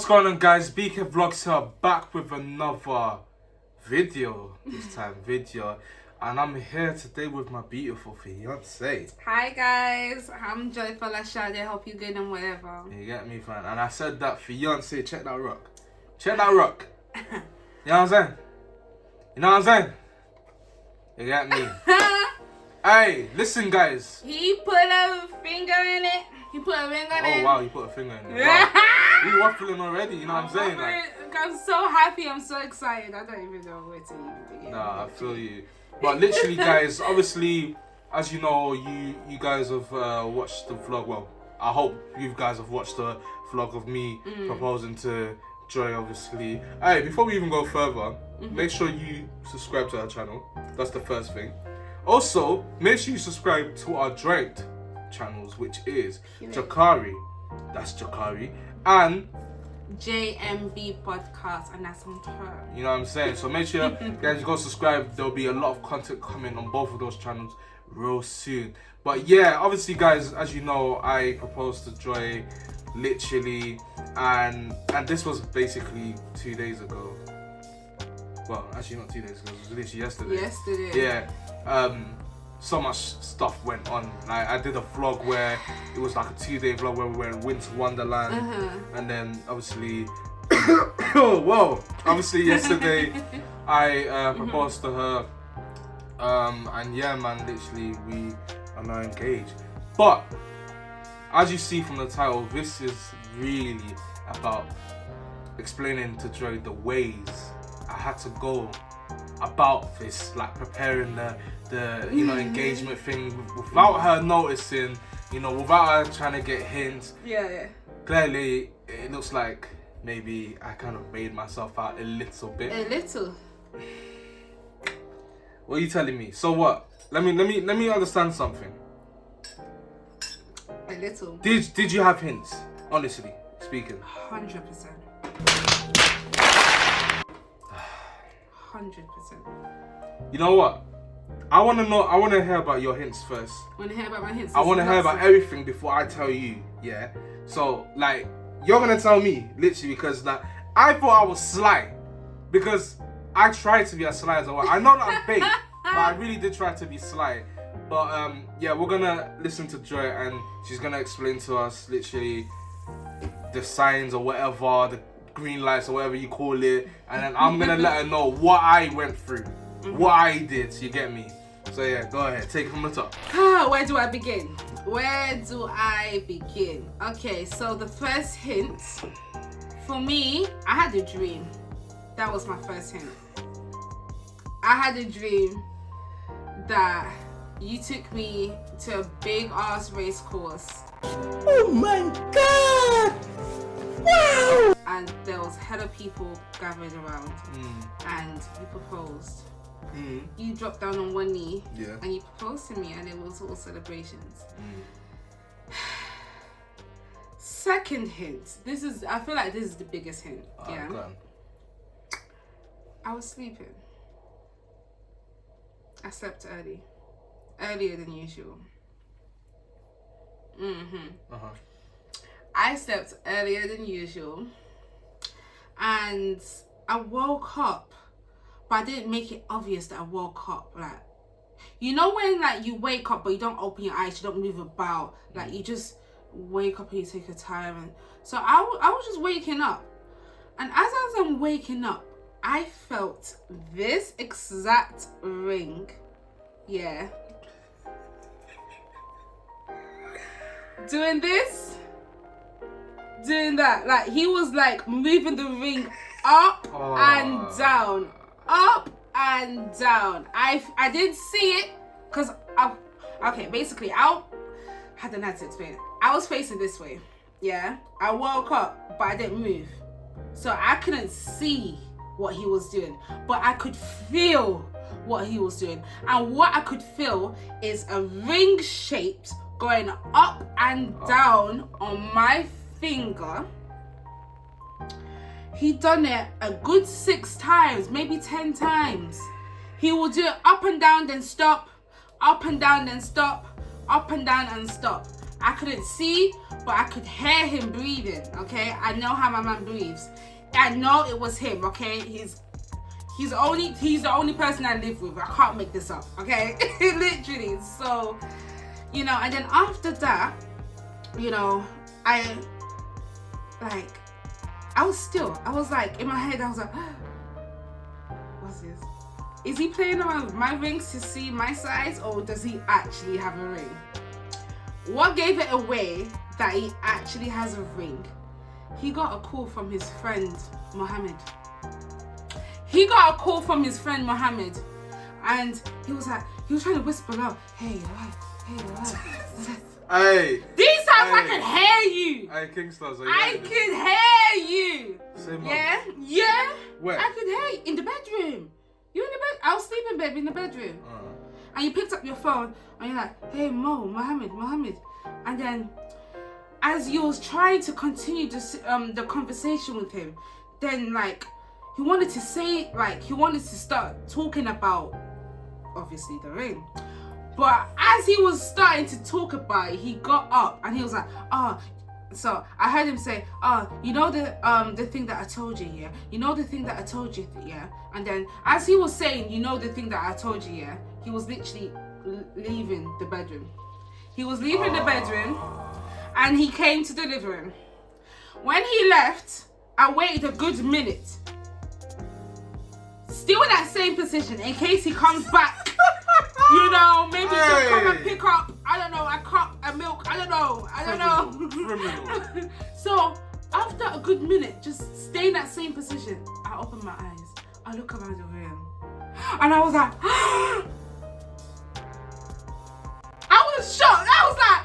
going on, guys? BK Vlogs here, back with another video. And I'm here today with my beautiful fiance. Hi guys, I'm Joyful Ashade. Hope you're good and whatever. You get me, fam? And I said that fiance, check that rock. Check that rock. You know what I'm saying? You know what I'm saying? You get me? Hey, listen, guys. He put a finger in it. He put a ring on it. Oh wow, you put a finger in it. Wow. You waffling already, you know what I'm saying? I'm so happy, I'm so excited. I don't even know where to even begin. Nah, I feel you. But literally, guys, obviously, as you know, you guys have watched the vlog. Well, I hope you guys have watched the vlog of me proposing to Joy, obviously. Hey, before we even go further, make sure you subscribe to our channel. That's the first thing. Also, make sure you subscribe to our joint channels, which is Jakari, that's Jakari, and JMB Podcast, and that's on her. You know what I'm saying? So make sure guys go subscribe. There'll be a lot of content coming on both of those channels real soon. But yeah, obviously, guys, as you know, I proposed to Joy literally, and this was basically 2 days ago. Well, actually not 2 days ago. It was literally yesterday. Yeah. So much stuff went on. Like, I did a vlog where it was like a 2-day vlog where we were in Winter Wonderland, and then obviously, obviously yesterday I proposed to her, and yeah, man, literally we are now engaged. But as you see from the title, this is really about explaining to Joy the ways I had to go about this, like preparing the engagement thing without her noticing, without her trying to get hints. Yeah. Clearly, it looks like maybe I kind of made myself out a little bit. A little. What are you telling me? So what? Let me understand something. A little. Did you have hints? Honestly speaking. 100%. 100%. You know what? I want to hear about your hints first. Want to hear about my hints? I want to hear about everything before I tell you, yeah? So, like, you're going to tell me, literally, because like, I thought I was sly. Because I tried to be as sly as I was. I know that I'm fake, but I really did try to be sly. But, yeah, we're going to listen to Joy, and she's going to explain to us, literally, the signs or whatever, the green lights or whatever you call it, and then I'm gonna let her know what I went through, what I did. You get me? So yeah, go ahead, take it from the top. Where do I begin? Okay, so the first hint for me, I had a dream. That was my first hint. I had a dream that you took me to a big ass race course. Oh my god! Wow! And there was hella people gathered around, and you proposed. You dropped down on one knee, and you proposed to me, and it was all celebrations. Second hint. I feel like this is the biggest hint. Yeah. I was sleeping. I slept earlier than usual. I slept earlier than usual, and I woke up, but I didn't make it obvious that I woke up. Like, you know when like you wake up but you don't open your eyes, you don't move about, like you just wake up and you take your time. And so I was just waking up, and as I was waking up, I felt this exact ring, doing this, doing that. Like, he was like moving the ring up and down, up and down. I didn't see it because basically I don't know how to explain it. I was facing this way, I woke up but I didn't move, so I couldn't see what he was doing, but I could feel what he was doing. And what I could feel is a ring shaped going up and down on my finger. He done it a good 6 times, maybe 10 times. He will do it up and down, then stop, up and down, then stop, up and down and stop. I couldn't see, but I could hear him breathing, okay? I know how my man breathes. I know it was him, okay? He's the only person I live with. I can't make this up, okay? Literally. So, you know, and then after that, you know, I was like, in my head, I was like, what's this? Is he playing around with my rings to see my size, or does he actually have a ring? What gave it away that he actually has a ring? He got a call from his friend, Mohammed. He got a call from his friend, Mohammed. And he was trying to whisper out, hey, you're right, hey, you're right. Hey. These times I can hear you. Hey, Kingstars, I can hear you. Same yeah? Yeah? Where? I could hear you in the bedroom. You in the bed? I was sleeping, baby, in the bedroom. And you picked up your phone and you're like, hey, Mohammed. And then as you was trying to continue the conversation with him, then like he wanted to start talking about obviously the ring. But as he was starting to talk about it, he got up and he was like, so I heard him say, you know the thing that I told you, yeah? You know the thing that I told you, yeah? And then as he was saying, you know the thing that I told you, yeah? He was literally leaving the bedroom. He was leaving the bedroom and he came to the living room. When he left, I waited a good minute. Still in that same position in case he comes back. You know, maybe to come and pick up, I don't know, a cup of milk, I don't know. So, after a good minute, just stay in that same position, I open my eyes, I look around the room, and I was like, I was shocked, I was like,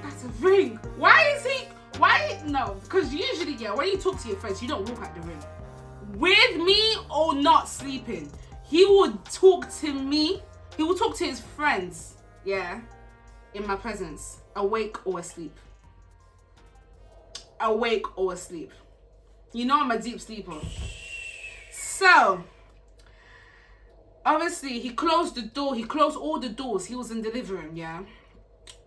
that's a ring. No, because usually, yeah, when you talk to your friends, you don't walk out the room. With me or not sleeping, he would talk to me. He will talk to his friends, yeah, in my presence, awake or asleep. Awake or asleep. You know I'm a deep sleeper. So, obviously, he closed the door. He closed all the doors. He was in the living room, yeah.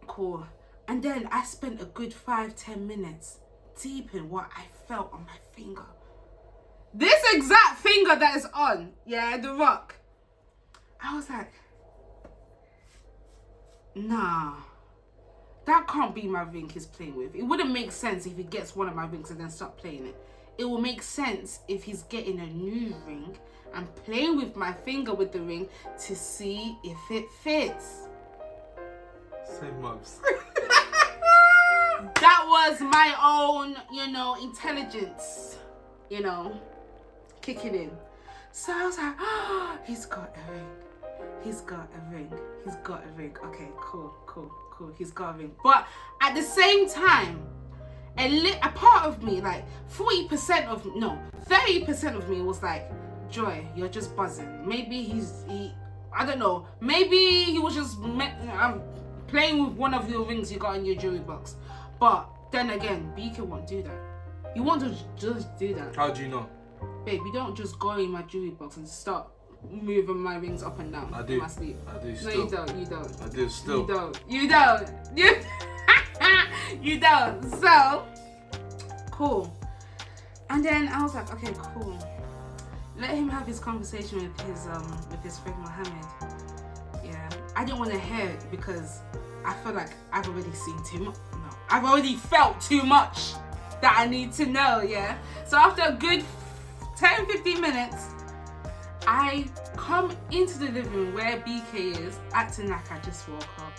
Cool. And then I spent a good 5-10 minutes deep in what I felt on my finger. This exact finger that is on, yeah, the rock. I was like, nah, that can't be my ring he's playing with. It wouldn't make sense if he gets one of my rings and then stop playing it. It will make sense if he's getting a new ring and playing with my finger with the ring to see if it fits. Same mobs. That was my own, you know, intelligence, you know, kicking in. So I was like, he's got a ring. He's got a ring. He's got a ring. Okay, cool. He's got a ring. But at the same time, a part of me, like 30% of me was like, Joy, you're just buzzing. Maybe I don't know. Maybe he was just playing with one of your rings you got in your jewelry box. But then again, BK won't do that. You want to just do that. How do you know? Babe, you don't just go in my jewelry box and start moving my rings up and down in my sleep. I do still. No, you don't. I do still. You don't. You don't. So, cool. And then I was like, okay, cool. Let him have his conversation with his friend Mohammed. Yeah. I didn't want to hear it because I feel like I've already seen too much. No, I've already felt too much that I need to know, yeah? So after a good 10-15 minutes, I come into the living room where BK is, acting like I just woke up.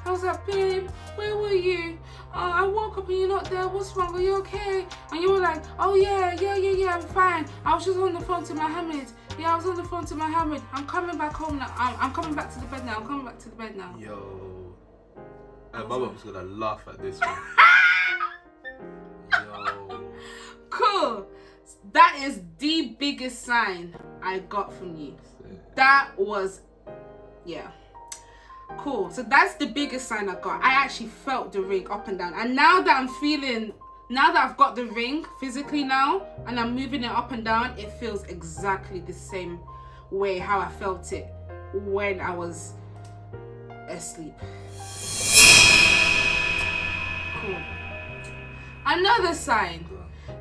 I was like, babe, where were you? I woke up and you're not there. What's wrong? Are you okay? And you were like, oh yeah, I'm fine. I was just on the phone to Mohammed. Yeah, I was on the phone to Mohammed. I'm coming back home now. I'm coming back to the bed now. Yo. My mum's gonna laugh at this one. Yo. Cool. That is the biggest sign I got from you. That was, yeah. Cool. So that's the biggest sign I got. I actually felt the ring up and down. And now that I've got the ring physically now, and I'm moving it up and down, it feels exactly the same way how I felt it when I was asleep. Cool. Another sign.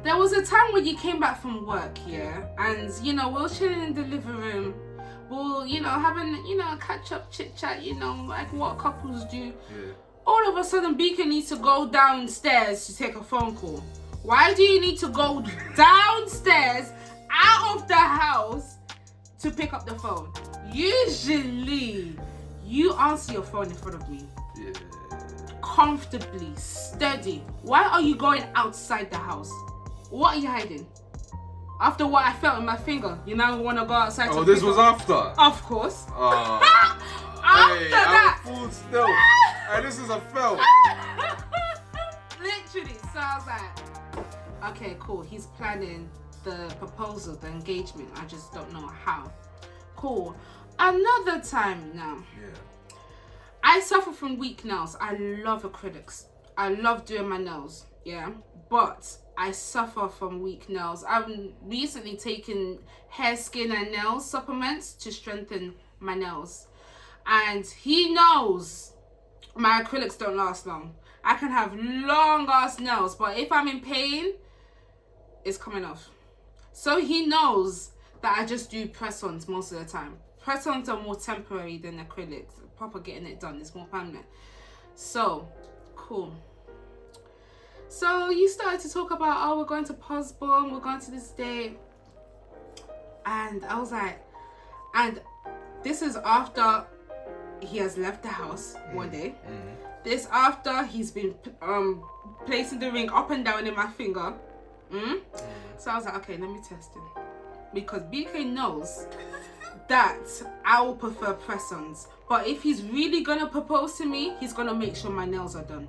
There was a time when you came back from work, and we were chilling in the living room. We'll, having, a catch up, chit chat, like what couples do. Yeah. All of a sudden, Beacon needs to go downstairs to take a phone call. Why do you need to go downstairs out of the house to pick up the phone? Usually, you answer your phone in front of me. Yeah. Comfortably, steady. Why are you going outside the house? What are you hiding? After what I felt in my finger, you now want to go outside. Oh, this was after? Of course. Hey, that. I'm full still. Hey, this is a fail. Literally. So I was like, okay, cool. He's planning the proposal, the engagement. I just don't know how. Cool. Another time now. Yeah. I suffer from weak nails. I love acrylics. I love doing my nails. Yeah. But I suffer from weak nails. I've recently taken hair, skin, and nail supplements to strengthen my nails. And he knows my acrylics don't last long. I can have long ass nails, but if I'm in pain, it's coming off. So he knows that I just do press-ons most of the time. Press-ons are more temporary than acrylics. Proper getting it done is more permanent. So, cool. So you started to talk about, oh, we're going to Posbon, we're going to this date. And I was like, and this is after he has left the house one day. This after he's been placing the ring up and down in my finger. So I was like, okay, let me test him. Because BK knows that I will prefer press-ons. But if he's really going to propose to me, he's going to make sure my nails are done.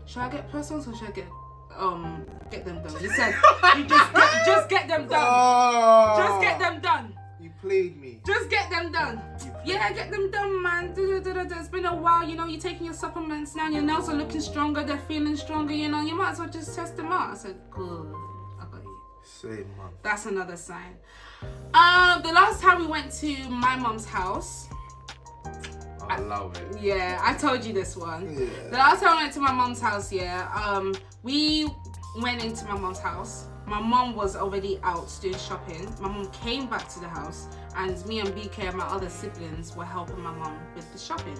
Should I get press-ons or should I get them done? He said, you just get them done. Oh, Just get them done. You played me. Just get them done. Yeah, get them done, man. It's been a while, you're taking your supplements now. Your nails are looking stronger. They're feeling stronger, You might as well just test them out. I said, good. I got you. Same, man. That's another sign. The last time we went to my mom's house. I love it. Yeah, I told you this one. Yeah. The last time I went to my mom's house, we went into my mom's house. My mom was already out doing shopping. My mom came back to the house, and me and BK and my other siblings were helping my mom with the shopping.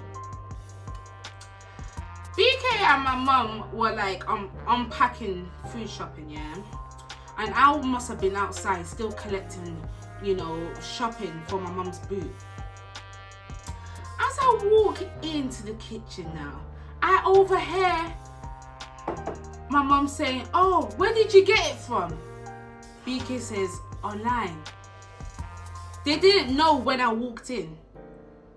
BK and my mom were like unpacking food shopping, and I must have been outside still collecting, shopping for my mom's boot. As I walk into the kitchen now, I overhear my mom saying, oh, where did you get it from? BK says, online. They didn't know when I walked in.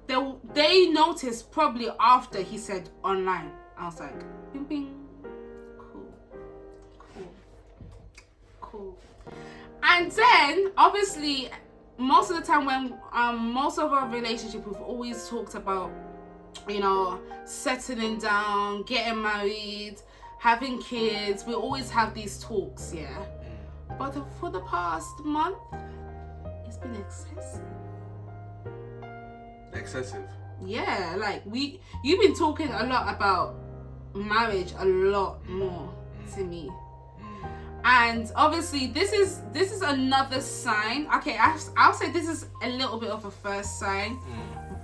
They noticed probably after he said online. I was like, bing, bing. Cool. And then, obviously, most of the time when most of our relationship, we've always talked about, settling down, getting married, having kids. We always have these talks, But for the past month, it's been excessive. Excessive? Yeah, like you've been talking a lot about marriage, a lot more to me. And obviously this is another sign. Okay, I'll say this is a little bit of a first sign,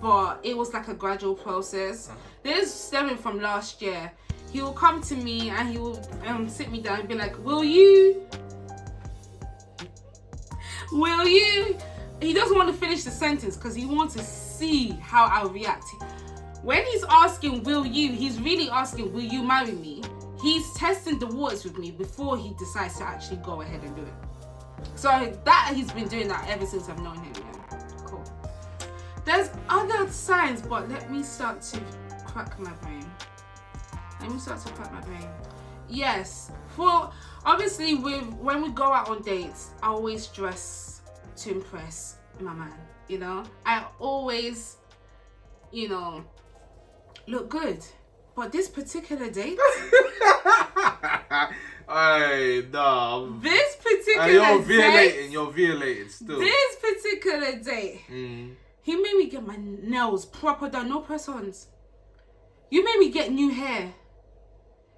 but it was like a gradual process. This is stemming from last year. He will come to me and he will sit me down and be like, will you? He doesn't want to finish the sentence because he wants to see how I'll react. When he's asking, will you? He's really asking, will you marry me? He's testing the waters with me before he decides to actually go ahead and do it. So that he's been doing that ever since I've known him. Yeah. Cool. There's other signs, but let me start to crack my brain. Yes. For obviously when we go out on dates, I always dress to impress my man. I always, look good. But this particular date, hey, no. This particular You're violating still. This particular date, he made me get my nails proper done, no press-ons. You made me get new hair.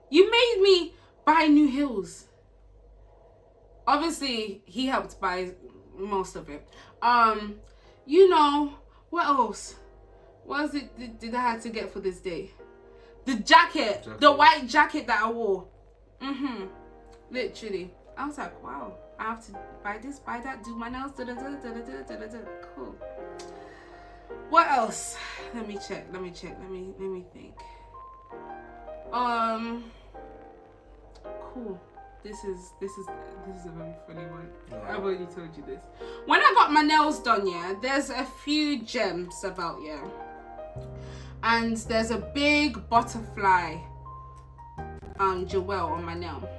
You made me buy new heels. Obviously, he helped buy most of it. You know, what else? What else did I have to get for this day? The jacket. The white jacket that I wore. Literally. I was like, wow, I have to buy this, buy that, do my nails, cool. What else? Let me check. Let me think. Cool. This is a very funny one. I've already told you this. When I got my nails done, yeah, there's a few gems about, yeah. And there's a big butterfly jewel on my nail.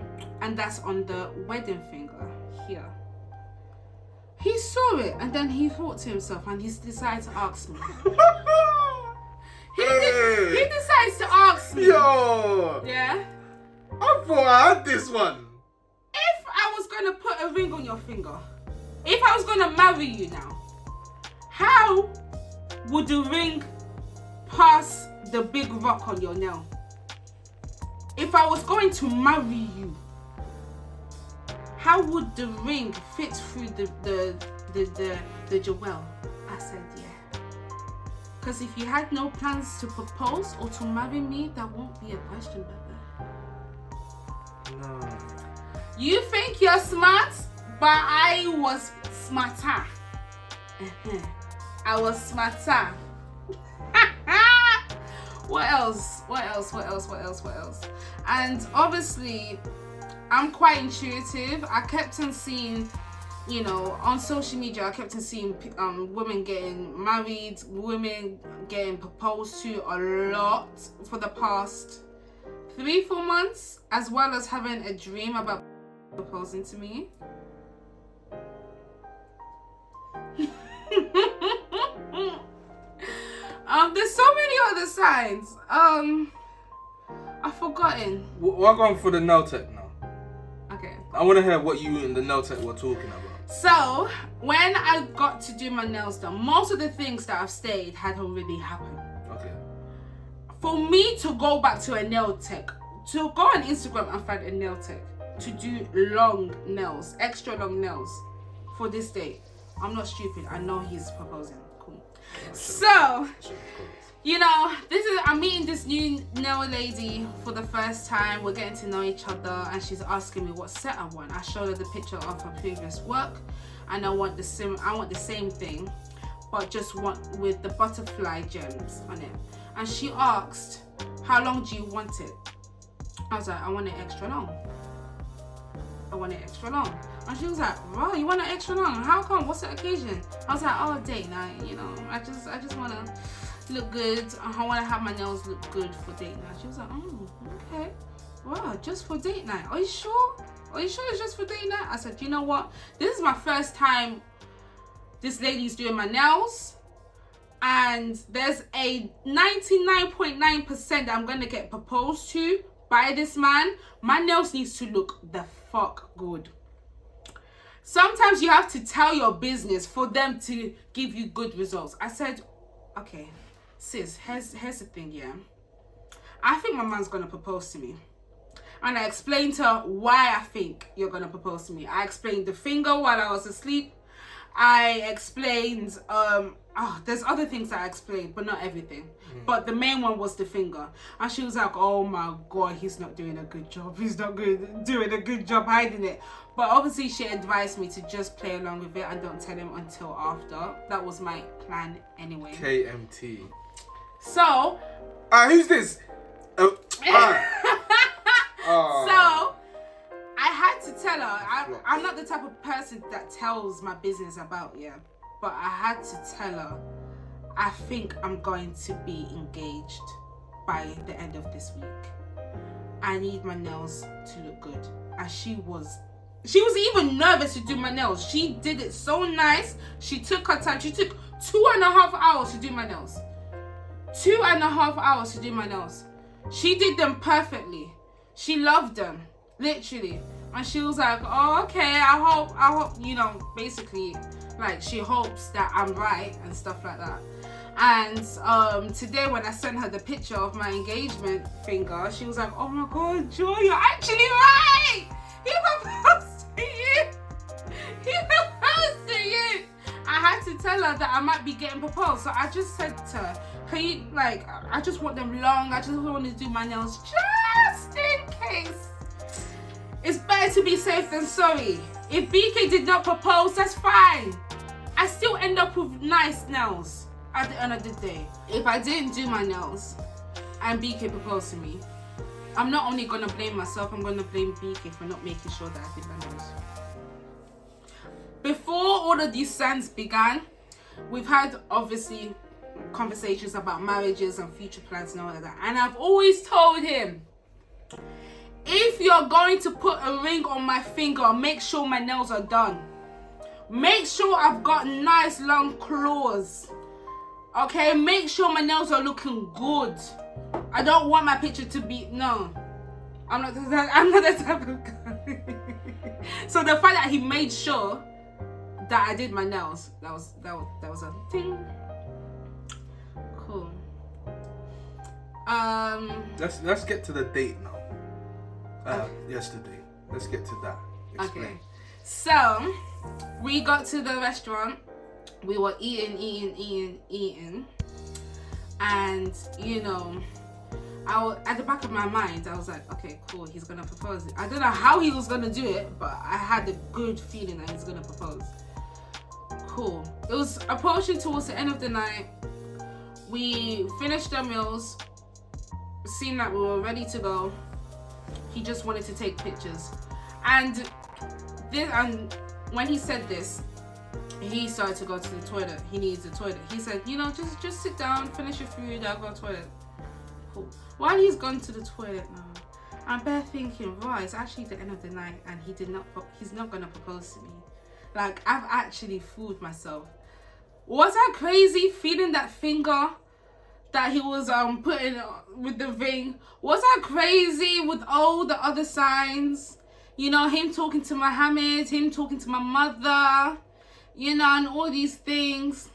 And that's on the wedding finger here. He saw it and then he thought to himself and he decided to ask me. He decides to ask me. Yo! Yeah? I thought I had this one. If I was going to put a ring on your finger, if I was going to marry you now, how would the ring pass the big rock on your nail? If I was going to marry you, how would the ring fit through the jewel? I said, yeah. Because if you had no plans to propose or to marry me, that won't be a question, baby. No. You think you're smart, but I was smarter. I was smarter. What else? And obviously, I'm quite intuitive. I kept on seeing, you know, on social media, I kept on seeing women getting married, women getting proposed to a lot for the past 3-4 months, as well as having a dream about proposing to me. There's so many other signs. I've forgotten. We're going for the nail tech now. Okay. I want to hear what you and the nail tech were talking about. So, when I got to do my nails done, most of the things that I've stated had already happened. Okay. For me to go back to a nail tech, to go on Instagram and find a nail tech, to do long nails, extra long nails for this day, I'm not stupid. I know he's proposing. Cool. So, you know, I'm meeting this new nail lady for the first time. We're getting to know each other, and she's asking me what set I want. I showed her the picture of her previous work, and I want the same thing, but just with the butterfly gems on it. And she asked, "How long do you want it?" I was like, "I want it extra long. And she was like, "Wow, you want it extra long? How come? What's the occasion?" I was like, "Oh, date night. You know, I just want to look good. I want to have my nails look good for date night." She was like, "Okay. Wow, just for date night. Are you sure? It's just for date night?" I said, "You know what? This is my first time this lady's doing my nails, and there's a 99.9% that I'm going to get proposed to by this man. My nails needs to look the fuck good. Sometimes you have to tell your business for them to give you good results." I said, "Okay, sis, here's the thing, yeah. I think my man's gonna propose to me." And I explained to her why I think you're gonna propose to me. I explained the finger while I was asleep. I explained, there's other things that I explained, but not everything. But the main one was the finger. And she was like, "Oh my God, he's not doing a good job. He's not doing a good job hiding it." But obviously she advised me to just play along with it and don't tell him until after. That was my plan anyway. KMT. So. Who's this? So, I had to tell her, I'm not the type of person that tells my business about, yeah. But I had to tell her, I think I'm going to be engaged by the end of this week. I need my nails to look good. And she was even nervous to do my nails. She did it so nice. She took her time. She took 2.5 hours to do my nails. 2.5 hours to do my nails. She did them perfectly. She loved them, literally. And she was like, "Oh, okay, I hope, you know," basically, like, she hopes that I'm right and stuff like that. And today when I sent her the picture of my engagement finger, she was like, oh my God, Joy, you're actually right. He proposed to you. He proposed to you. I had to tell her that I might be getting proposed. So I just said to her, can you, like, I just want them long. I just want to do my nails just in case. It's better to be safe than sorry. If BK did not propose, that's fine. I still end up with nice nails at the end of the day. If I didn't do my nails and BK proposed to me, I'm not only gonna blame myself, I'm gonna blame BK for not making sure that I did my nails. Before all of these scenes began, we've had obviously conversations about marriages and future plans and all of that. And I've always told him, if you're going to put a ring on my finger, make sure my nails are done. Make sure I've got nice long claws. Okay, make sure my nails are looking good. I don't want my picture to be, no. I'm not that type of guy. So the fact that he made sure that I did my nails, that was a thing. Cool. Let's get to the date now. Yesterday. Let's get to that. Explain. Okay. So we got to the restaurant. We were eating, and you know, at the back of my mind, I was like, okay, cool, he's gonna propose. I don't know how he was gonna do it, but I had a good feeling that he's gonna propose. Cool. It was approaching towards the end of the night. We finished our meals. Seemed like we were ready to go. He just wanted to take pictures, and when he said this, he started to go to the toilet. He needs a toilet. He said, you know, just sit down, finish your food, I'll go to the toilet. Cool. While he's gone to the toilet now, I'm bare thinking, right, it's actually the end of the night and he's not gonna propose to me. Like, I've actually fooled myself. Was I crazy feeling that finger that he was putting with the ring? Was I crazy with all the other signs? You know, him talking to Muhammad, him talking to my mother, you know, and all these things.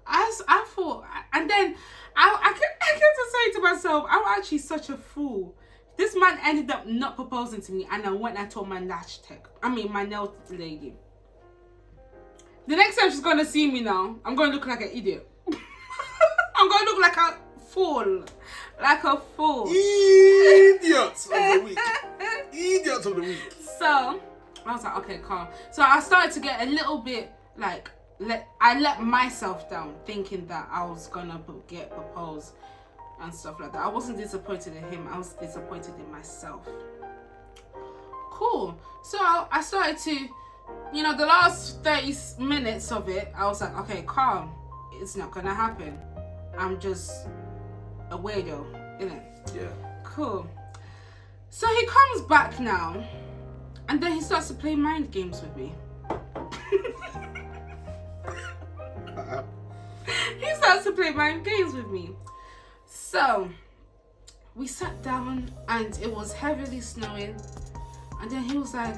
I thought, and then I kept saying to myself, I'm actually such a fool. This man ended up not proposing to me, and I went and told my nail lady. The next time she's gonna see me now, I'm gonna look like an idiot. I'm gonna look like a fool. Like a fool. Idiots of the week. Idiots of the week. So I was like, okay, calm. So I started to get a little bit like, I let myself down, thinking that I was gonna get proposed and stuff like that. I wasn't disappointed in him, I was disappointed in myself. Cool. So I started to, you know, the last 30 minutes of it, I was like, okay, calm. It's not gonna happen. I'm just a weirdo, innit? Yeah. Cool. So he comes back now, and then he starts to play mind games with me. He starts to play mind games with me. So we sat down, and it was heavily snowing, and then he was like,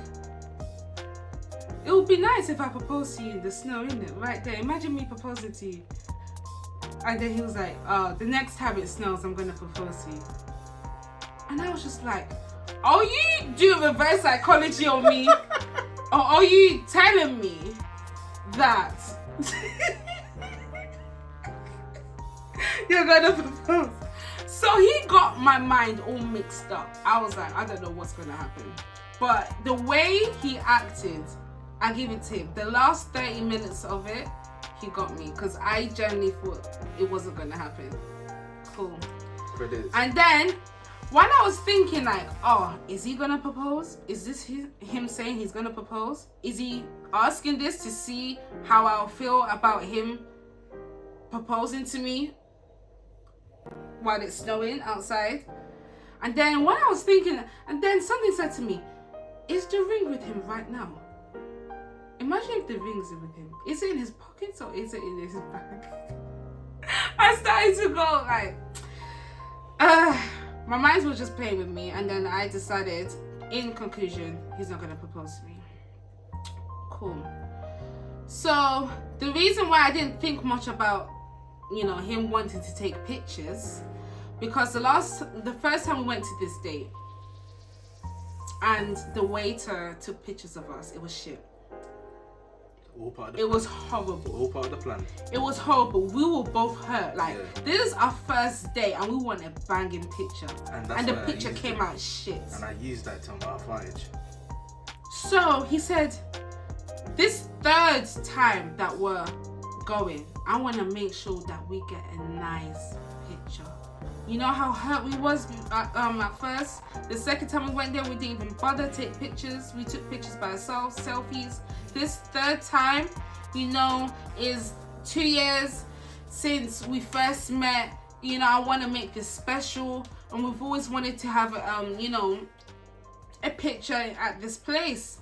it would be nice if I proposed to you in the snow, innit? Right there. Imagine me proposing to you. And then he was like, the next time it snows, I'm gonna propose to you. And I was just like, are you doing reverse psychology on me? Or are you telling me that you're gonna propose? So he got my mind all mixed up. I was like, I don't know what's gonna happen. But the way he acted, I give it to him. The last 30 minutes of it, he got me, because I genuinely thought it wasn't gonna happen. Cool. And then when I was thinking like, oh, is he gonna propose? Is this him saying he's gonna propose? Is he asking this to see how I'll feel about him proposing to me while it's snowing outside? And then when I was thinking, and then something said to me, is the ring with him right now? Imagine if the ring's with him. Is it in his pockets or is it in his bag? I started to go like, my mind was just playing with me, and then I decided, in conclusion, he's not gonna propose to me. Cool. So the reason why I didn't think much about, you know, him wanting to take pictures, because the first time we went to this date and the waiter took pictures of us, it was shit. All part of the It plan. was horrible. All part of the plan. It was horrible. We were both hurt. Like, Yeah. this is our first date and we want a banging picture. And the picture came out shit. And I used that to my advantage. So he said, this third time that we're going, I want to make sure that we get a nice picture. You know how hurt we was at first? The second time we went there, we didn't even bother to take pictures. We took pictures by ourselves, selfies. This third time, you know, is 2 years since we first met. You know, I want to make this special, and we've always wanted to have you know, a picture at this place.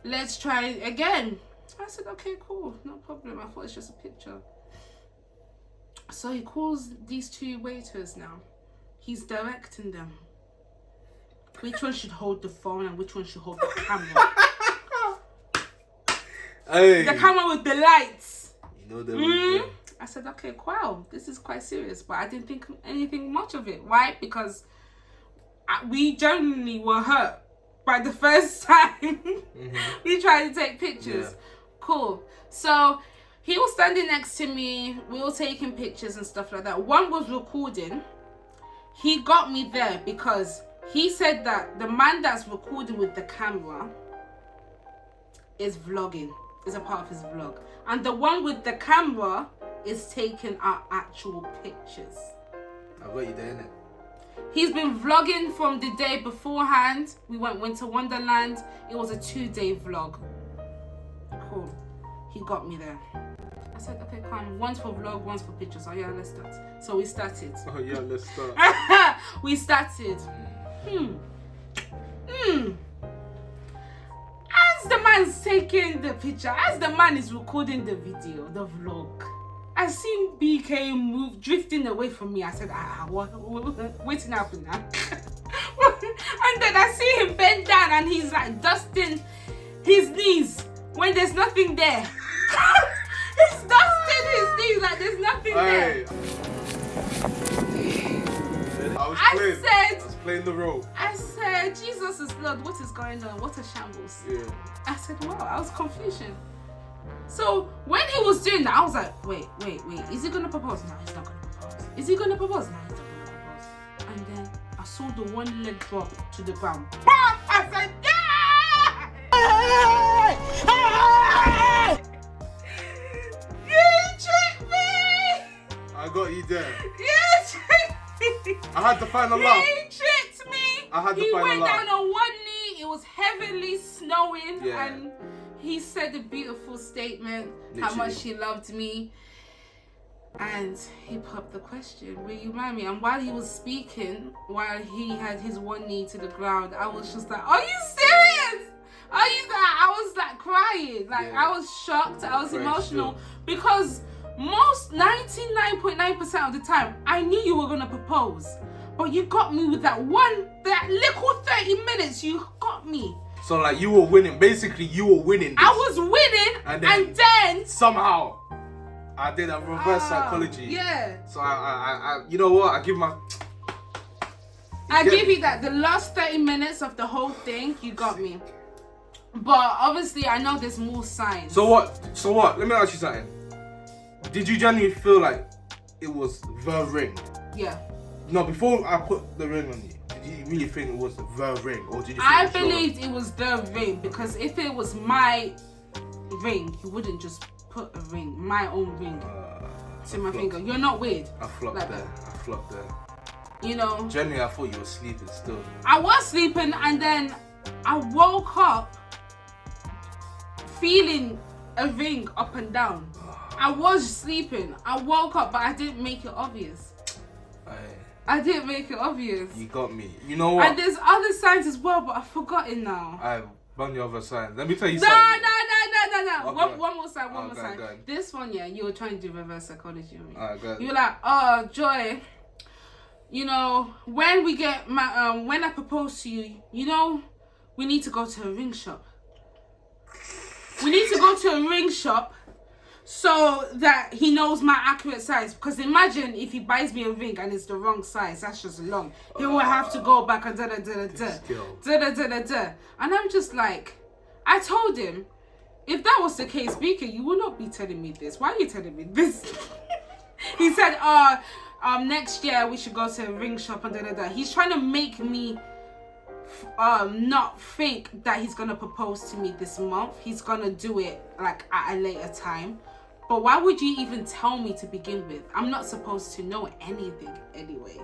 Let's try it again. I said, okay, cool, no problem. I thought it's just a picture. So he calls these two waiters now. He's directing them. Which one should hold the phone and which one should hold the camera? Hey. The camera with the lights. You know that. I said, okay, wow, this is quite serious. But I didn't think anything much of it. Why? Because we genuinely were hurt by the first time we tried to take pictures. Yeah. Cool. So he was standing next to me. We were taking pictures and stuff like that. One was recording. He got me there because he said that the man that's recording with the camera is vlogging. Is a part of his vlog. And the one with the camera is taking our actual pictures. I got you there, innit? He's been vlogging from the day beforehand. We went Winter Wonderland. It was a 2-day vlog. Cool. He got me there. I said, okay, come. One's for vlog, one's for pictures. Oh yeah, let's start. So we started. Oh yeah, let's start. We started. As the man's taking the picture, as the man is recording the video, the vlog, I seen BK move, drifting away from me. I said, what's happening now? And then I see him bend down and he's like dusting his knees when there's nothing there. He's dusting his knees like there's nothing there. I was playing the role. I said, Jesus is Lord, what is going on? What a shambles. Yeah. I said, wow, I was confusion. So when he was doing that, I was like, wait, is he gonna propose? No, he's not gonna propose. Is he gonna propose? No, he's not gonna propose. And then I saw the one leg drop to the ground. Bam! I said, yeah! You tricked me! I got you there. You tricked me! I had to find a laugh. He tricked me! I had to He find a went laugh. down on one knee, it was heavily snowing, Yeah. and he said a beautiful statement, how Literally. much he loved me. And he popped the question, will you marry me? And while he was speaking, while he had his one knee to the ground, I was just like, are you serious? Are you that? I was like crying. Like, Yeah. I was shocked. I was Very emotional. sure. Because most 99.9% of the time, I knew you were going to propose. But you got me with that little 30 minutes. You got me. So like you were winning. Basically, you were winning. I was winning. And then somehow I did a reverse psychology. Yeah. So I you know what? I give my. I give you that. The last 30 minutes of the whole thing, you got me. But obviously, I know there's more signs. So what? Let me ask you something. Did you genuinely feel like it was the ring? Yeah. No, before I put the ring on you, did you really think it was the ring, or did you? Think I it was believed it was the ring, because if it was my ring, you wouldn't just put a ring, my own ring, to my finger. You're not weird. I flopped like there. that. I flopped there. You know. Genuinely, I thought you were sleeping still. I was sleeping, and then I woke up feeling a ring up and down. I was sleeping. I woke up, but I didn't make it obvious. I didn't make it obvious. You got me. You know what? And there's other signs as well, but I've forgotten now. I've done the other sign. Let me tell you No. something. Okay. One more sign. One more go sign. on. This one, yeah, you were trying to do reverse psychology on me. Go on. You were like, oh, Joy, you know, when we get when I propose to you, you know, we need to go to a ring shop. We need to go to a ring shop so that he knows my accurate size. Because imagine if he buys me a ring and it's the wrong size. That's just long. He will have to go back and da-da-da-da-da. And I'm just like, I told him, if that was the case, BK, you will not be telling me this. Why are you telling me this? He said, next year we should go to a ring shop and da-da-da. He's trying to make me not think that he's gonna propose to me this month. He's gonna do it like at a later time. But why would you even tell me to begin with? I'm not supposed to know anything anyway.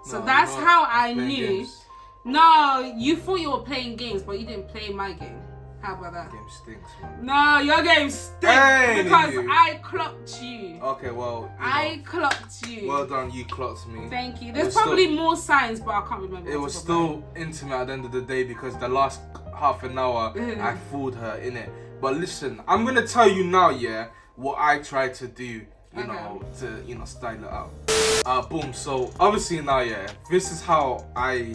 So that's how I knew. Games. No, you thought you were playing games, but you didn't play my game. How about that? Game stinks, man. No, your game stinks because I clocked you. Okay, well, I clocked you. Well done, you clocked me. Thank you. There's probably more signs, but I can't remember. It was still intimate at the end of the day because the last half an hour I fooled her in it. But listen, I'm gonna tell you now, yeah, what I tried to do, you know, to style it out. Boom. So obviously now, yeah, this is how I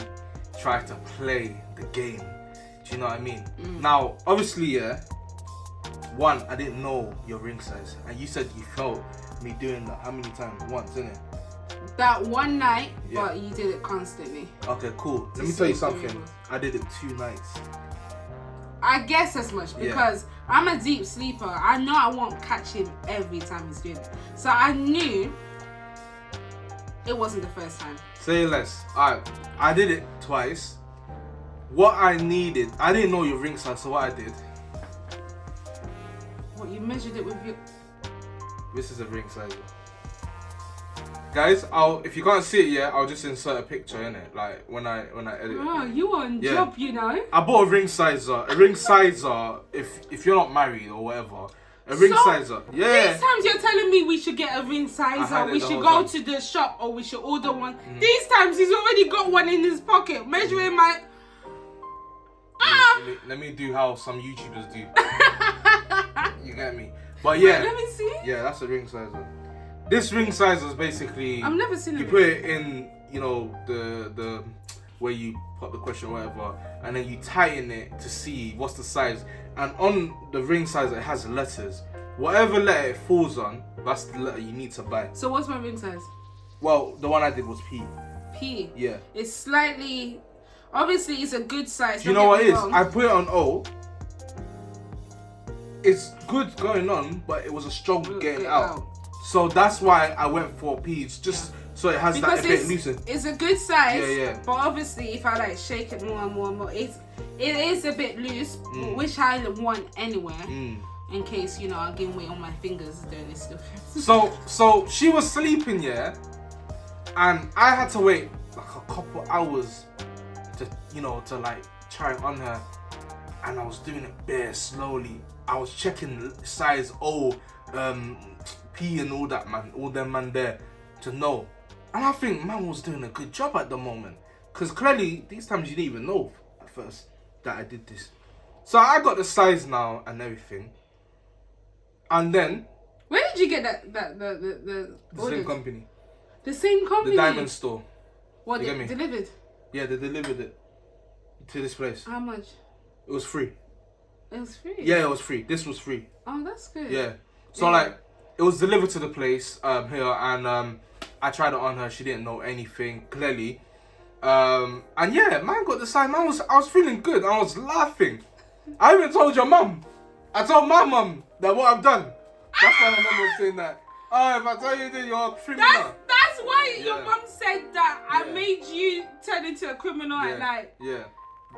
try to play the game. Do you know what I mean? Now, obviously, yeah, one, I didn't know your ring size. And you said you felt me doing that how many times? Once, innit? That one night, but you did it constantly. Okay, cool. Let me tell you something. I did it 2 nights. I guess as much because I'm a deep sleeper. I know I won't catch him every time he's doing it. So I knew it wasn't the first time. Say less. Alright, I did it twice. What I needed, I didn't know your ring size, so what I did. What, you measured it with your... This is a ring size. Guys, if you can't see it yet, I'll just insert a picture in it, like when I edit. Oh, you on job, you know. I bought a ring sizer. A ring sizer, if you're not married or whatever. A ring sizer. Yeah. These times you're telling me we should get a ring sizer, we should go to the shop or we should order one. These times he's already got one in his pocket, measuring my... Let me do how some YouTubers do. You get me? But yeah. Wait, let me see. Yeah, that's a ring sizer. This ring sizer is basically... I've never seen it. You put it in, you know, the where you put the question or whatever, and then you tighten it to see what's the size. And on the ring sizer, it has letters. Whatever letter it falls on, that's the letter you need to buy. So what's my ring size? Well, the one I did was P. P? Yeah. It's slightly... Obviously, it's a good size. Do you know what it is? I put it on O. It's good going on, but it was a struggle getting out. So that's why I went for P. It's just so it has that a bit loosened. It's a good size. Yeah. But obviously, if I like shake it more and more and more, it is a bit loose, which I want anywhere. In case, you know, I gain weight on my fingers doing this stuff. So she was sleeping, yeah, and I had to wait like a couple hours to like try it on her, and I was doing it bare slowly. I was checking size O, P and all that, man, all them man there to know. And I think man was doing a good job at the moment, because clearly these times you didn't even know at first that I did this. So I got the size now and everything. And then where did you get the same company? The same company? The diamond store. What, they delivered? Yeah, they delivered it to this place. How much? It was free. It was free? Yeah, it was free. This was free. Oh, that's good. Yeah. So like, it was delivered to the place here, and I tried it on her. She didn't know anything clearly, and yeah, man got the size. I was feeling good. I was laughing. I even told your mum. I told my mum that what I've done. That's why I remember saying that. Oh, if I tell you that you're a criminal. That's why your mum said that I made you turn into a criminal at night. Yeah,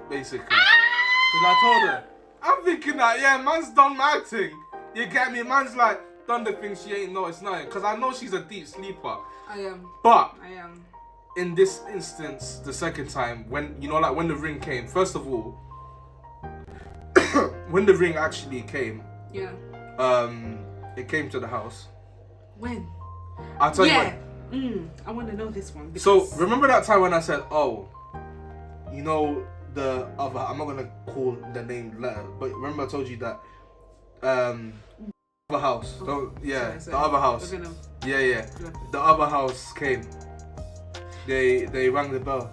basically. Because I told her. I'm thinking that, man's done my thing. You get me? Man's like, done the thing she ain't noticed nothing. Because I know she's a deep sleeper. I am. But, I am. In this instance, the second time, when, you know, like when the ring came, first of all, when the ring actually came, it came to the house. When? I'll tell you when. I want to know this one. So, remember that time when I said, oh, you know, the other, I'm not gonna call the name letter, but remember I told you that other house. The other house. The other house came. They rang the bell,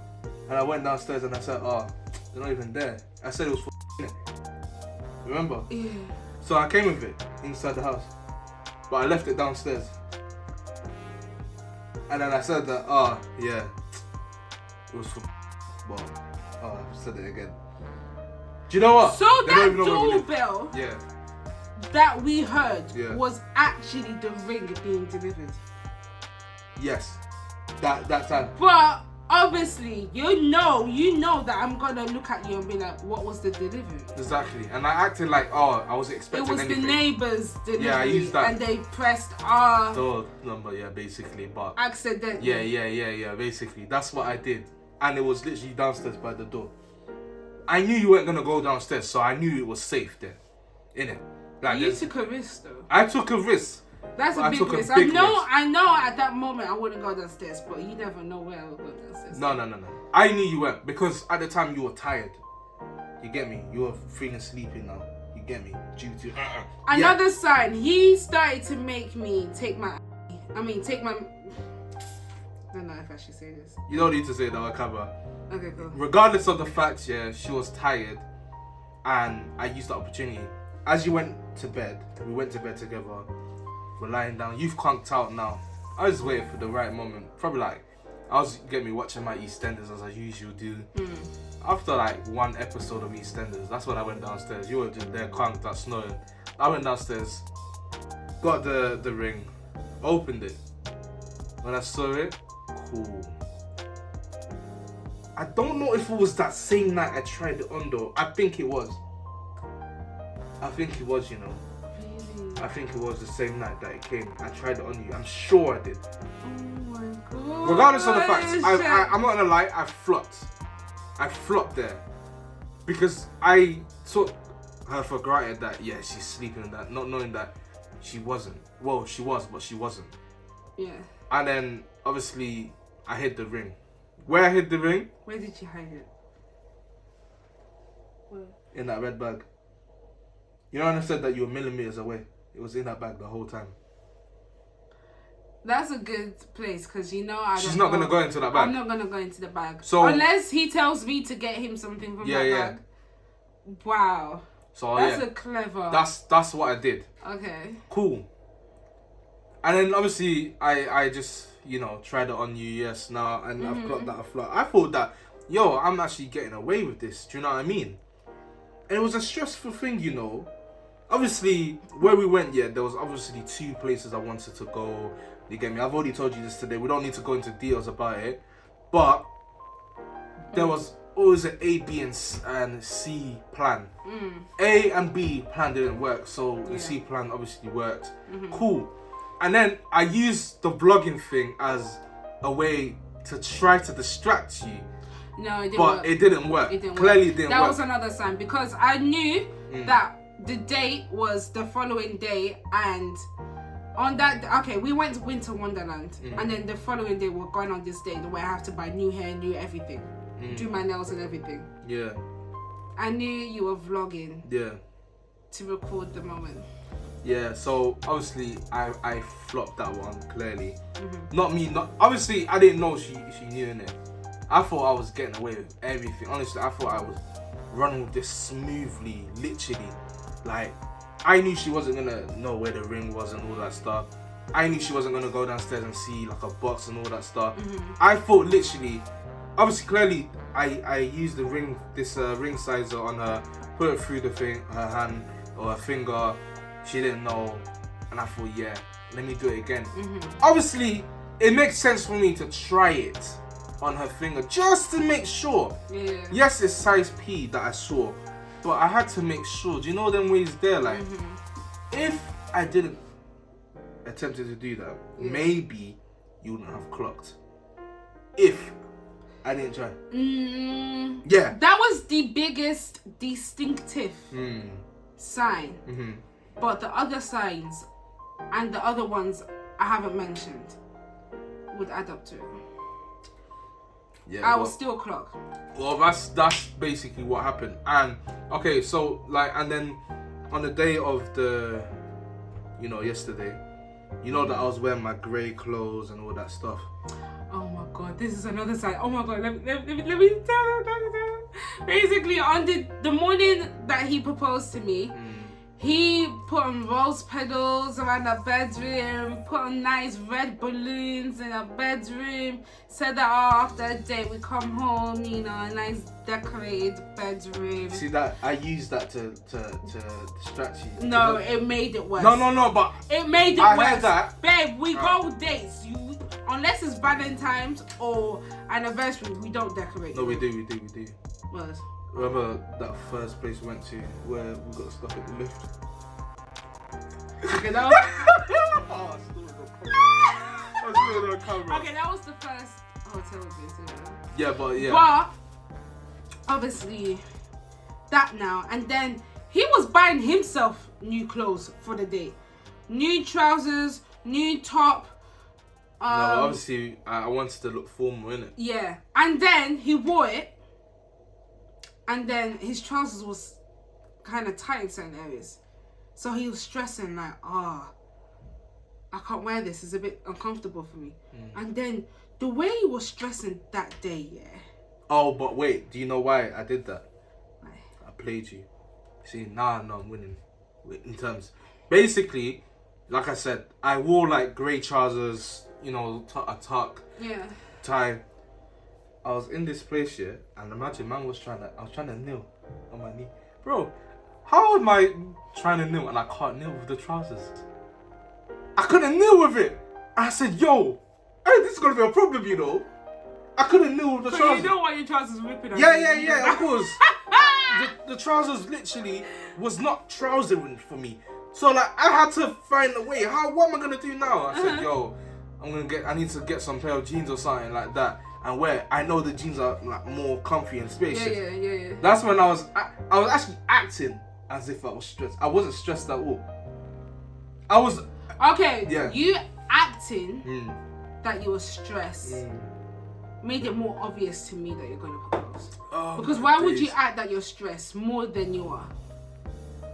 and I went downstairs and I said, oh, they're not even there. I said it was for it. Remember? Yeah. So I came with it inside the house, but I left it downstairs. And then I said that, yeah, it was for, well, I said it again. Do you know what? So They don't that even know where we live. doorbell Yeah. that we heard Yeah. was actually the ring being delivered. Yes. That time. But obviously, you know that I'm gonna look at you and be like, what was the delivery? Exactly. And I acted like, I was expecting It was anything. the neighbour's delivery. Yeah, I used that. And they pressed R Door number, yeah, basically. But accidentally. yeah, basically. That's what I did. And it was literally downstairs by the door. I knew you weren't gonna go downstairs, so I knew it was safe there. Innit? Like, You took a risk though. I took a risk. That's a I big took a risk. big I risk. know at that moment I wouldn't go downstairs, but you never know where I would go downstairs. No. I knew you weren't, because at the time you were tired. You get me? You were feeling sleepy now. You get me? Due to Another sign, he started to make me take my I don't know if I should say this. You don't need to say that on camera. Okay, cool. Regardless of the fact, yeah, she was tired, and I used the opportunity. As you went to bed, we went to bed together. We're lying down. You've conked out now. I was waiting for the right moment. Probably like, I was watching my EastEnders as I usually do. After like one episode of EastEnders, that's when I went downstairs. You were just there conked out snoring. I went downstairs, got the ring, opened it. When I saw it, cool. I don't know if it was that same night I tried it on though. I think it was, you know. Really? I think it was the same night that it came. I tried it on you. I'm sure I did. Oh my god. Regardless of the facts, I'm not gonna lie, I flopped. I flopped there. Because I took her for granted that, yeah, she's sleeping and that, not knowing that she wasn't. Well, she was, but she wasn't. Yeah. And then, obviously, I hid the ring. Where I hid the ring? Where did you hide it? Where? In that red bag. You know when I said that you were millimeters away? It was in that bag the whole time. That's a good place because you know She's not going to go into that bag. I'm not going to go into the bag. So, unless he tells me to get him something from that bag. Wow. So that's a clever. That's what I did. Okay. Cool. And then obviously I just, you know, tried it on you, yes, now, and I've got that flat. I thought that, yo, I'm actually getting away with this. Do you know what I mean? And it was a stressful thing, you know. Obviously, where we went, yeah, there was obviously 2 places I wanted to go. You get me? I've already told you this today. We don't need to go into details about it. But there was always an A, B, and C plan. A and B plan didn't work, so the C plan obviously worked. Cool. And then I used the vlogging thing as a way to try to distract you. No, it didn't but work. it didn't work. It didn't Clearly, work. it didn't that work. was another sign because I knew that the date was the following day, and on that, okay, we went to Winter Wonderland, and then the following day we're going on this date where I have to buy new hair, new everything, do my nails and everything. Yeah. I knew you were vlogging. Yeah. To record the moment. Yeah, so obviously I flopped that one clearly. Not me, obviously I didn't know she knew in it. I thought I was getting away with everything. Honestly, I thought I was running with this smoothly, literally. Like, I knew she wasn't gonna know where the ring was and all that stuff. I knew she wasn't gonna go downstairs and see like a box and all that stuff. I thought literally, obviously clearly I used the ring, this ring sizer on her, put it through the thing, her hand or her finger. She didn't know, and I thought, yeah, let me do it again. Obviously, it makes sense for me to try it on her finger just to make sure. Yeah. Yes, it's size P that I saw, but I had to make sure. Do you know them ways there? Like, if I didn't attempt to do that, maybe you wouldn't have clocked. If I didn't try. Yeah. That was the biggest distinctive sign. But the other signs and the other ones I haven't mentioned would add up to it. Yeah, I will still clock. Well, that's basically what happened. And okay, so like, and then on the day of the, you know, yesterday, you know that I was wearing my grey clothes and all that stuff. Oh my god, this is another sign. Oh my god, let me tell you. Basically, on the morning that he proposed to me, He put on rose petals around the bedroom, put on nice red balloons in the bedroom, said that after a day we come home, you know, a nice decorated bedroom. See that? I used that to distract you. No, it made it worse. No, but it made it I worse. heard that. Babe, we go dates. Unless it's Valentine's or anniversary, we don't decorate. No, we do. What? Remember that first place we went to where we got stuck at the lift? Okay, that was... Oh, I still don't camera. Okay, that was the first hotel visit. Yeah, but yeah. But obviously that now, and then he was buying himself new clothes for the day, new trousers, new top. No, obviously I wanted to look formal, innit? Yeah, and then he wore it, and then his trousers was kind of tight in certain areas, so he was stressing like, I can't wear this. It's a bit uncomfortable for me. And then the way he was stressing that day, yeah. Oh, but wait, do you know why I did that? I played you. See, now I know I'm winning. In terms, basically, like I said, I wore like grey trousers, you know, a tuck, tie. I was in this place here, and imagine I was trying to kneel on my knee. Bro, how am I trying to kneel and I can't kneel with the trousers? I couldn't kneel with it. I said, yo, hey, this is gonna be a problem, you know. I couldn't kneel with the trousers. You know why your trousers ripping? Yeah, of course. the trousers literally was not trousering for me. So like I had to find a way. What am I gonna do now? I said, yo, I need to get some pair of jeans or something like that and wear. I know the jeans are like more comfy and spacious. Yeah. That's when I was actually acting as if I was stressed. I wasn't stressed at all. I was okay. Yeah. You acting that you were stressed made it more obvious to me that you're gonna propose. Because why would you act that you're stressed more than you are?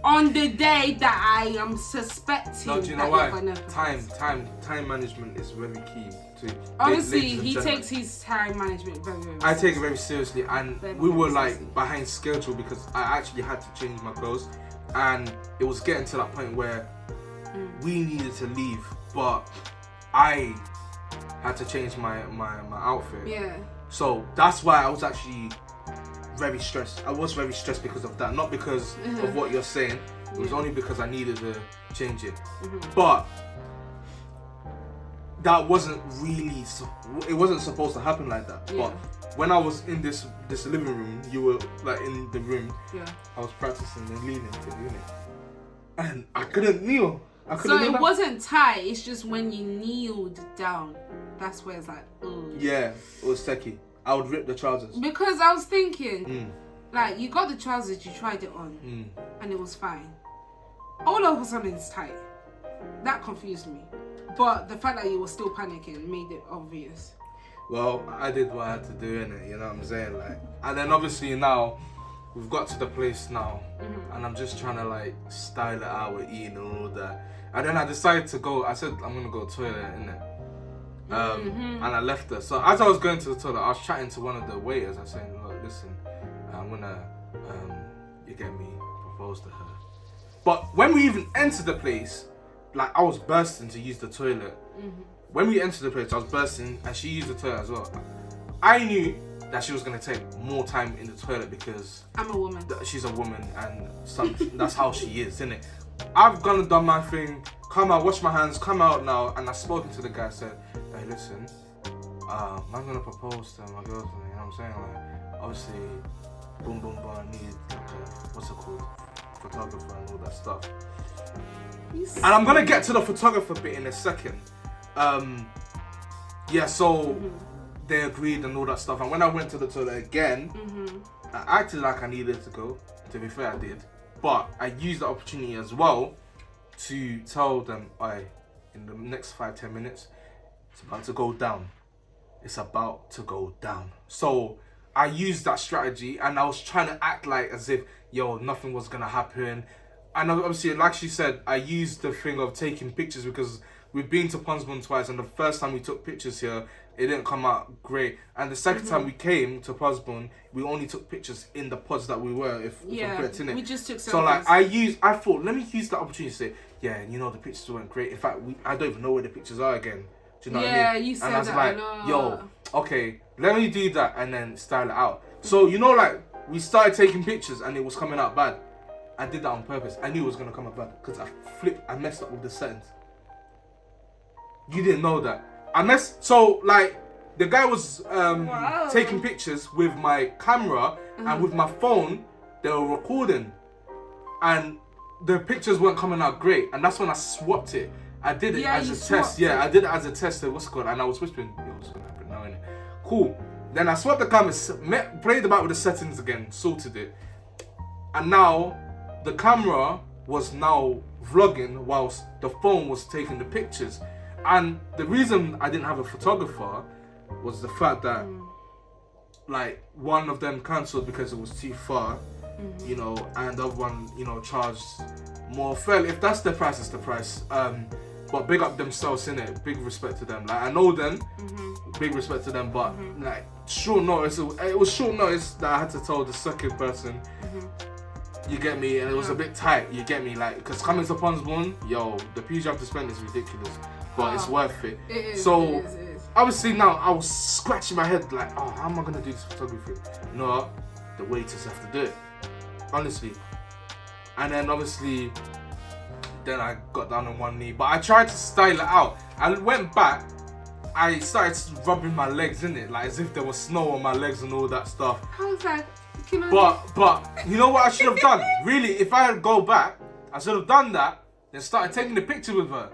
On the day that I am suspecting. No, do you know why? Time management is very key to. Obviously, he takes his time management very, very I take it very seriously, and very, we were very like seriously. behind schedule because I actually had to change my clothes, and it was getting to that point where we needed to leave, but I had to change my outfit. Yeah. So that's why I was actually very stressed. I was very stressed because of that, not because of what you're saying. It was only because I needed to change it. But that wasn't really. It wasn't supposed to happen like that. Yeah. But when I was in this living room, you were like in the room. Yeah. I was practicing and leaning to doing it, and I couldn't kneel. So it wasn't tight. It's just when you kneeled down, that's where it's like, ooh. Yeah, it was techie. I would rip the trousers. Because I was thinking, like, you got the trousers, you tried it on, and it was fine. All of a sudden, it's tight. That confused me. But the fact that you were still panicking made it obvious. Well, I did what I had to do, innit? You know what I'm saying? Like, and then obviously now, we've got to the place now, and I'm just trying to like style it out with eating and all that. And then I decided to go. I said I'm gonna go to the toilet, innit? And I left her. So as I was going to the toilet, I was chatting to one of the waiters. I was saying, look, listen, I'm gonna, you get me, propose to her. But when we even entered the place, like I was bursting to use the toilet. When we entered the place, I was bursting, and she used the toilet as well. I knew that she was gonna take more time in the toilet because I'm a woman. She's a woman, and that's how she is, isn't it? I've gone and done my thing. Come out, wash my hands. Come out now. And I've spoken to the guy. Said, hey, listen, I'm gonna propose to my girlfriend. You know what I'm saying? Like, obviously, boom, boom, boom. I need like a what's it called, photographer and all that stuff. And I'm gonna get to the photographer bit in a second. Yeah. So they agreed and all that stuff. And when I went to the toilet again, I acted like I needed to go. To be fair, I did. But I used the opportunity as well to tell them, in the next 5-10 minutes, it's about to go down. It's about to go down. So I used that strategy, and I was trying to act like as if, nothing was gonna happen. And obviously, like she said, I used the thing of taking pictures because we've been to Ponsbourne twice, and the first time we took pictures here, it didn't come out great. And the second time we came to Ponsbourne, we only took pictures in the pods that we were, if I'm correct, innit? We just took selfies. So like, I thought, let me use that opportunity to say, yeah, you know, the pictures weren't great. In fact, I don't even know where the pictures are again. Do you know what I mean? Yeah, you said and I was that like, a lot. yo, okay, let me do that and then style it out. So, you know, like, we started taking pictures and it was coming out bad. I did that on purpose. I knew it was going to come out bad because I messed up with the settings. You didn't know that. So, like, the guy was taking pictures with my camera and with my phone, they were recording. And the pictures weren't coming out great. And that's when I swapped it. I did it as a test. Yeah, I did it as a test of what's it called. And I was whispering, yo, what's going to happen now, innit? Cool. Then I swapped the camera, played about with the settings again, sorted it. And now, the camera was now vlogging whilst the phone was taking the pictures. And the reason I didn't have a photographer was the fact that like one of them cancelled because it was too far, you know, and the other one, you know, charged more. Fair, if that's the price, it's the price. But big up themselves, innit? Big respect to them. Like, I know them, big respect to them, but like short notice, it was short notice that I had to tell the second person. You get me? And it was a bit tight, you get me? Like, because coming to Ponsbourne, yo, the PG I have to spend is ridiculous, but it's worth it. It is, so, it is. Obviously now, I was scratching my head like, oh, how am I going to do this photography? You know what? The waiters have to do it. Honestly. And then obviously, then I got down on one knee. But I tried to style it out. I went back, I started rubbing my legs in it, like as if there was snow on my legs and all that stuff. I was like, but you know what I should have done? Really, if I had go back, I should have done that, then started taking the picture with her.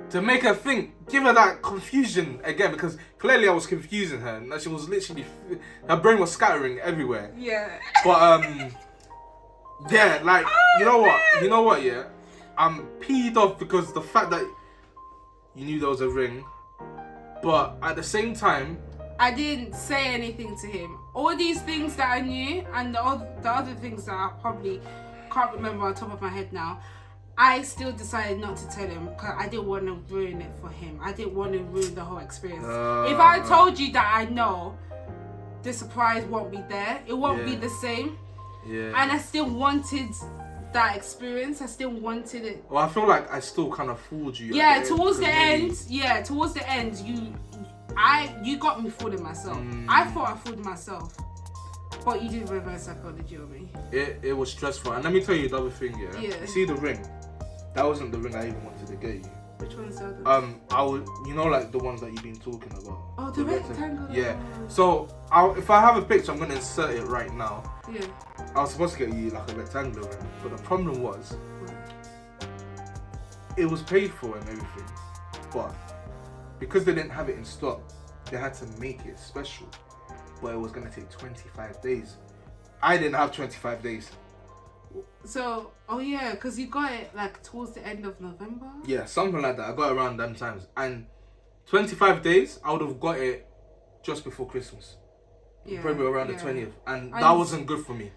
To make her think, give her that confusion again, because clearly I was confusing her, and she was literally, her brain was scattering everywhere. Yeah. But yeah, like, you know what, yeah? I'm peed off because the fact that you knew there was a ring, but at the same time, I didn't say anything to him. All these things that I knew, and the other things that I probably can't remember on top of my head now, I still decided not to tell him because I didn't want to ruin it for him. I didn't want to ruin the whole experience. If I told you that I know the surprise won't be there, it won't be the same. Yeah. And I still wanted that experience. I still wanted it. Well, I feel like I still kind of fooled you. Yeah, towards the end, you got me fooling myself. I thought I fooled myself. But you did reverse psychology on me. It was stressful. And let me tell you the other thing, yeah? Yeah. You see the ring? That wasn't the ring I even wanted to get you. Which one's the other? I would, you know, like the ones that you've been talking about. Oh, the rectangle. Yeah. So, if I have a picture, I'm going to insert it right now. Yeah. I was supposed to get you like a rectangular ring. But the problem was, it was paid for and everything. But because they didn't have it in stock, they had to make it special. But it was going to take 25 days. I didn't have 25 days. So, because you got it like towards the end of November? Yeah, something like that. I got it around them times. And 25 days, I would have got it just before Christmas. Yeah, probably around the 20th. And that wasn't good for me.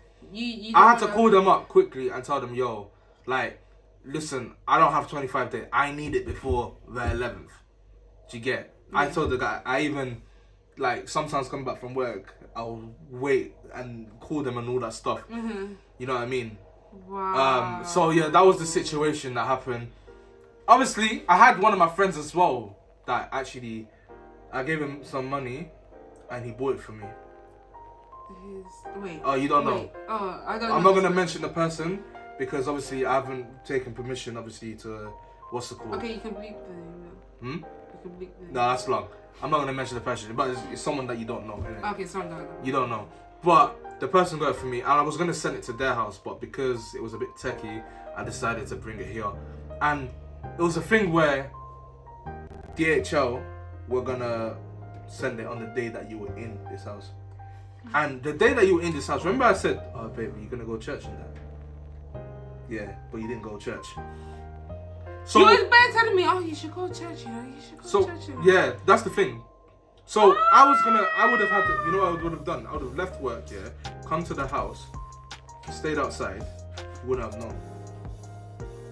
I had to call them up quickly and tell them, yo, like, listen, I don't have 25 days. I need it before the 11th. Do you get? Yeah. I told the guy, I even, like, sometimes come back from work, I'll wait and call them and all that stuff. You know what I mean? Wow. So yeah, that was the situation that happened. Obviously, I had one of my friends as well that actually, I gave him some money and he bought it for me. Wait. Oh, you don't know? Oh, I don't know. I'm not going to mention the person because obviously I haven't taken permission, obviously, to, what's it called? Okay, you can bleep the name. You can bleep the name. No, that's long. I'm not going to mention the person, but it's someone that you don't know. Innit? Okay, someone that I don't know. You don't know. But the person got it for me, and I was going to send it to their house, but because it was a bit techie, I decided to bring it here. And it was a thing where DHL were going to send it on the day that you were in this house. And the day that you were in this house, remember I said, oh baby, you're going to go to church and that? Yeah, but you didn't go to church. So, you was better telling me, oh, you should go to church, you know, you should go to church. You know? Yeah, that's the thing. So I would have had to, you know what I would have done? I would have left work, yeah, come to the house, stayed outside, wouldn't have known.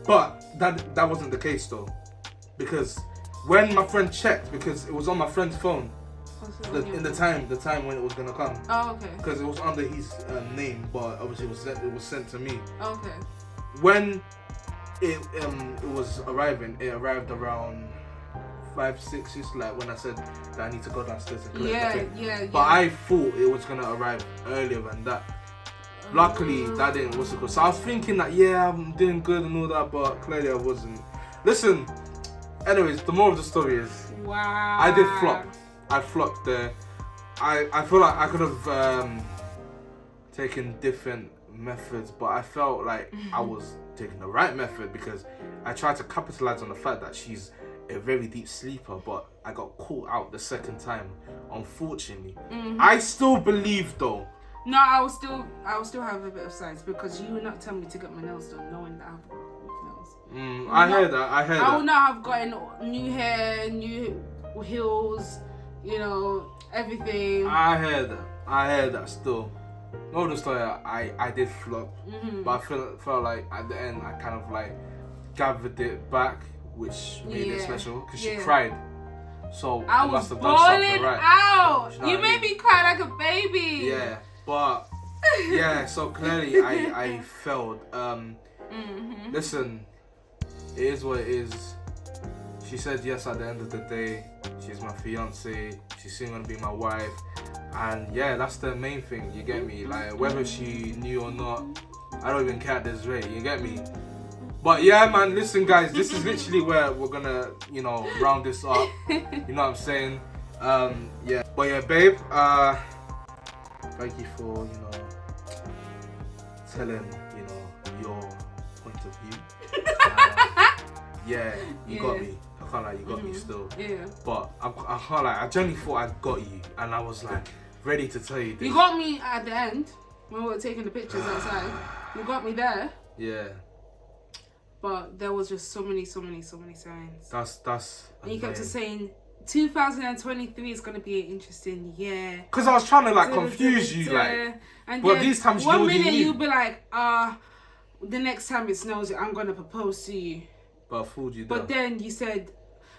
But that wasn't the case though, because when my friend checked, because it was on my friend's phone, in the time when it was gonna come. Oh, okay. Because it was under his name, but obviously it was sent to me. Okay. When it was arriving, it arrived around 5, 6, just like when I said that I need to go downstairs and collect the thing. Yeah. But I thought it was gonna arrive earlier than that. Luckily, that didn't. What's it called? So I was thinking that I'm doing good and all that, but clearly I wasn't. Listen. Anyways, the moral of the story is, wow, I did flop. I flopped there. I feel like I could have taken different methods, but I felt like I was taking the right method because I tried to capitalize on the fact that she's a very deep sleeper, but I got caught out the second time, unfortunately. I still believe though. No, I will still have a bit of science because you will not tell me to get my nails done knowing that I have nails. I heard that. I will not have gotten new hair, new heels, everything. I heard that still. No, the story, I did flop, but I felt like at the end I kind of like gathered it back, which made it special because she cried. So I must was have done something balling right. out. You know You what I made mean? me cry like a baby. Yeah, but so clearly I failed. Listen, it is what it is. She said yes at the end of the day. She's my fiance. She's soon gonna be my wife, and that's the main thing. You get me? Like whether she knew or not, I don't even care at this rate. You get me? But man, listen, guys, this is literally where we're gonna, round this up. You know what I'm saying? But babe, thank you for telling your point of view. You got me. I can't lie, you got me still. Yeah. But I can't lie, I genuinely thought I got you, and I was like ready to tell you this. You got me at the end when we were taking the pictures outside. You got me there. Yeah. But there was just so many signs. That's. And you kept just saying 2023 is gonna be an interesting year. Because I was trying to confuse you, and but these times one minute you'll be like, the next time it snows, I'm gonna propose to you. But I fooled you. But then you said,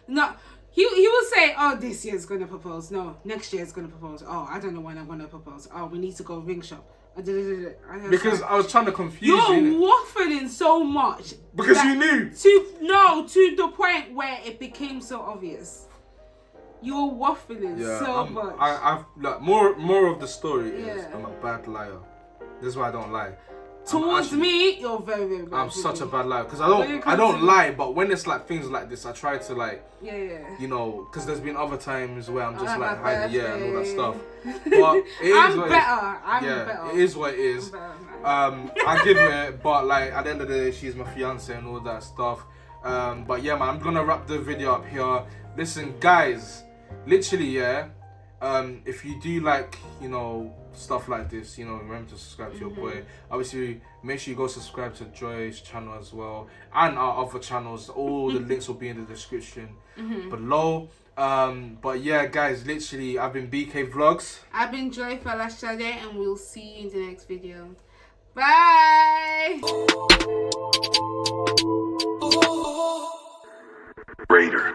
no. He will say, this year's gonna propose. No, next year's gonna propose. I don't know when I'm gonna propose. We need to go ring shop. Because I was trying to confuse you. You're waffling so much. Because you knew. To the point where it became so obvious. You're waffling so much. I've look, more of the story is I'm a bad liar. This is why I don't lie. Towards me, you're very, very bad. I'm such a bad liar because I don't lie, but when it's like things like this, I try to because there's been other times where I'm just like hiding and all that stuff. But it is I'm what better. I'm better. It is what it is. I give it, but like at the end of the day, she's my fiance and all that stuff. But man, I'm gonna wrap the video up here. Listen, guys, literally, if you do like, stuff like this, remember to subscribe to your boy. Obviously, make sure you go subscribe to Joy's channel as well, and our other channels. All the links will be in the description below. But guys, literally, I've been BK Vlogs. I've been Joy Falashade, and we'll see you in the next video. Bye. Raider.